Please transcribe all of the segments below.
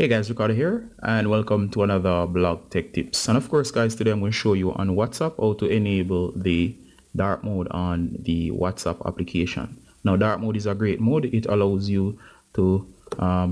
Hey guys, Ricardo here and welcome to another blog tech tips. And of course guys, today I'm going to show you on WhatsApp how to enable the dark mode on the WhatsApp application. Now dark mode is a great mode. It allows you to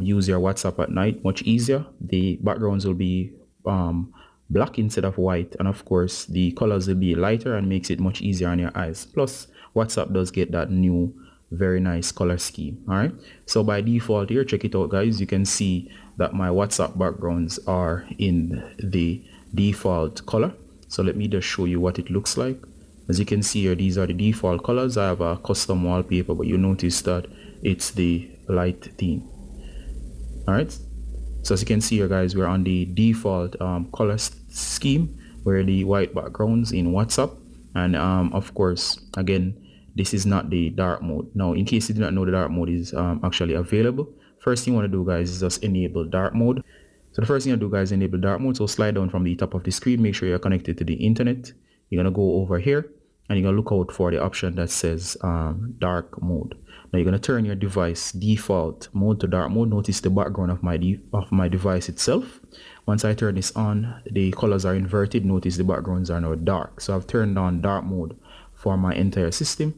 use your WhatsApp at night much easier. The backgrounds will be black instead of white, and of course the colors will be lighter and makes it much easier on your eyes. Plus WhatsApp does get that new very nice color scheme. All right, so by default here, check it out guys, you can see that my WhatsApp backgrounds are in the default color. So let me just show you what it looks like. As you can see here, these are the default colors. I have a custom wallpaper, but you notice that it's the light theme. All right, so as you can see here guys, we're on the default color scheme where the white backgrounds in WhatsApp. And of course, again, this is not the dark mode. Now, in case you do not know, the dark mode is actually available. First thing you want to do guys is just enable dark mode. So the first thing you do guys, enable dark mode. So slide down from the top of the screen, make sure you're connected to the internet. You're gonna go over here and you're gonna look out for the option that says dark mode. Now you're gonna turn your device default mode to dark mode. Notice the background of my device itself. Once I turn this on, the colors are inverted. Notice the backgrounds are now dark. So I've turned on dark mode for my entire system.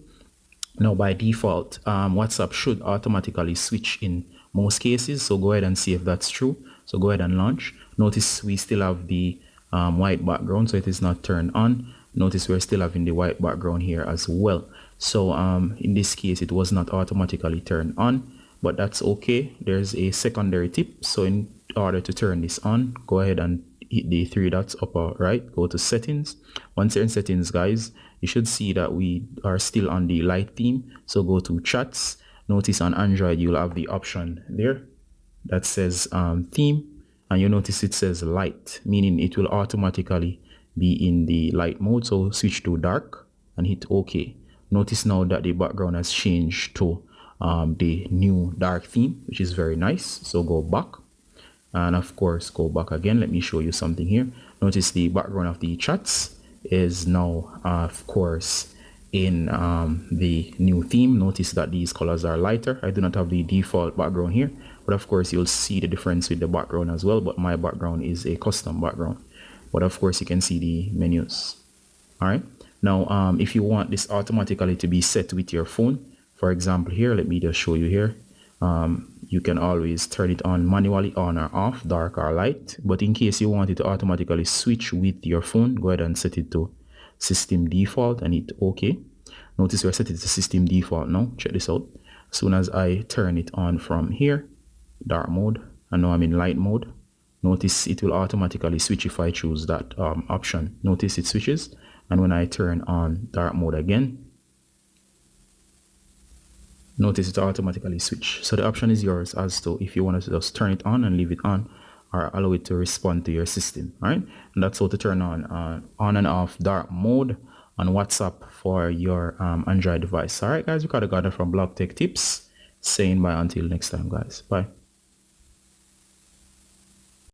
Now by default, WhatsApp should automatically switch in most cases, so go ahead and see if that's true. So go ahead and launch. Notice we still have the white background, so it is not turned on. Notice we're still having the white background here as well. So in this case it was not automatically turned on, but that's okay. There's a secondary tip. So in order to turn this on, go ahead and hit the three dots upper right, go to settings. Once you're in settings guys, you should see that we are still on the light theme, so go to chats. Notice on Android you'll have the option there that says theme, and you notice it says light, meaning it will automatically be in the light mode. So switch to dark and hit OK. Notice now that the background has changed to the new dark theme, which is very nice. So go back and of course go back again. Let me show you something here. Notice the background of the chats is now of course in the new theme. Notice that these colors are lighter. I do not have the default background here, but of course you'll see the difference with the background as well, but my background is a custom background. But of course you can see the menus. All right, now if you want this automatically to be set with your phone, for example here, let me just show you here. You can always turn it on manually, on or off, dark or light. But in case you want it to automatically switch with your phone, go ahead and set it to system default and hit OK. Notice we're set it to system default now. Check this out. As soon as I turn it on from here, dark mode, and now I'm in light mode, notice it will automatically switch if I choose that option. Notice it switches, and when I turn on dark mode again, notice it automatically switch. So the option is yours as to if you want to just turn it on and leave it on, or allow it to respond to your system. All right, and that's how to turn on and off dark mode on WhatsApp for your Android device. All right guys, we got it from Blog Tech Tips, saying bye until next time guys. Bye.